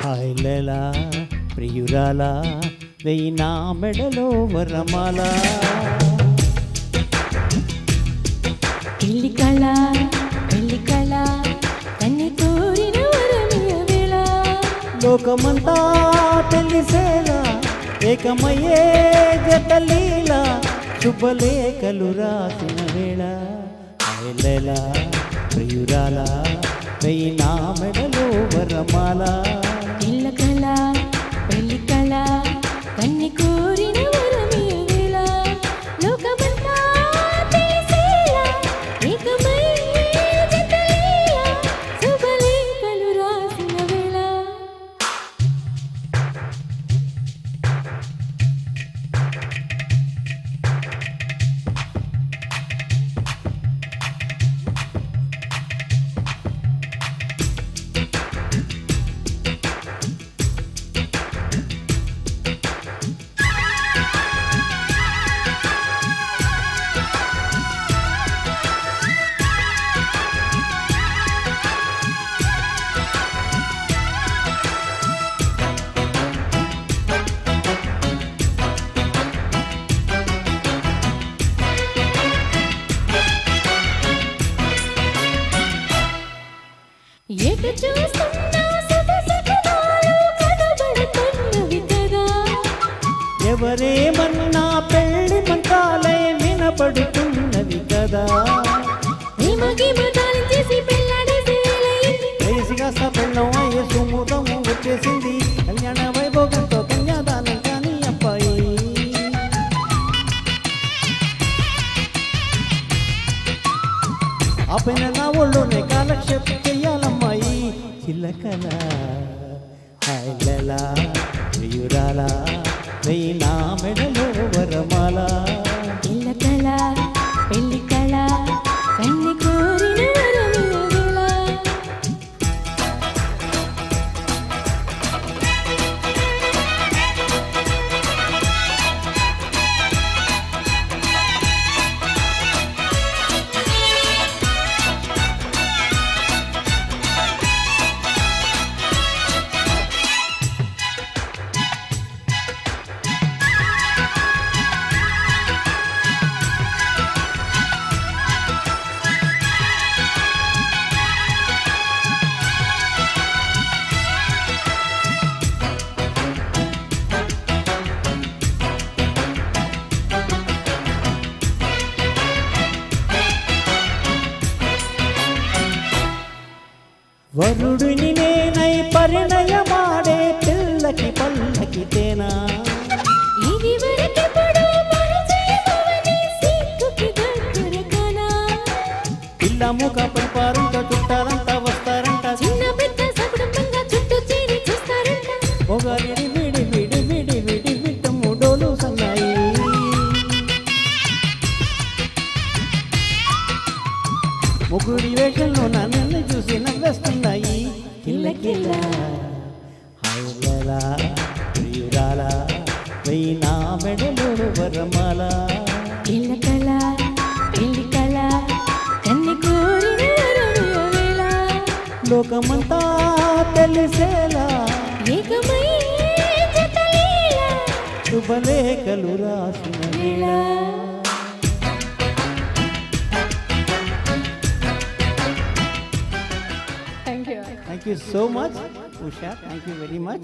హాయిలేలా ప్రియురాలా వెయ్యి నా మెడలో వరమాల పెళ్లి కళ కన్ని కోరిన వరమియ వేళ లోకమంతా తెలిసేలా ఏకమయ్యే జతలీలా శుభలేఖలు రాసిన వేళ హాయిలేలా ప్రియురాలా వెయ్యి నా మెడలో వరమాల పెళ్లి కళ కన్ని కోరిన వరమియ వేళ లోకమంతా తెలిసేలా ఏకమయ్యే జతలీలా శుభలేఖలు రాసిన వేళ ఎటు చూస్తున్నా శుభశకునాలు కనబడుతున్నవి కదా ఎవరేమన్నా పెళ్లి మంత్రాలే వినపడుతున్నది కదా చేసి పెళ్ళాడేసి వేసిగా పెళ్ళం అయ్యే సుముఖము వచ్చేసింది కళ్యాణ వైభోగంతో కన్యాదానం కానీ అబ్బాయి ఆ పైన నా ఒళ్ళోనే కాలక్షేపం చెయ్యాలమ్మాయి చిల్లకల హాయిలలా ప్రియురాలా వెయ్యి నా మెడలో వరమాల పెళ్లి కళ కన్ని కోరిన వరమియ వేళ వరుడిని నేనై పరిణయమాడే పిల్లకి పల్లకి తేనా ఇది వరకెప్పుడు పరిచయమవని సిగ్గుకి దగ్గర కానా పిల్ల ముఖ పరిపారంట చుట్టాలంతా వస్తారంట చిన్న పెద్ద సకుటుంబంగా చుట్టూ చేరి చూస్తారంట పొగరిడి విడి విడి విడి విడి విట్టు మూడోలు సన్నాయి ముగ్గుడి వేషంలో నన్ను చూసి నవ్వేస్తున్నాయి కిల్ల హాయిలలా ప్రియురాలా వెయ్యి నా మెడలో వరమాల పెళ్లి కళ కన్ని కోరిన వరమియ వేళ లోకమంతా తెలిసేలా ఏకమయ్యే జతలీలా శుభలేఖలు రాసిన వేళ Thank you so much, Usha. Thank you very much.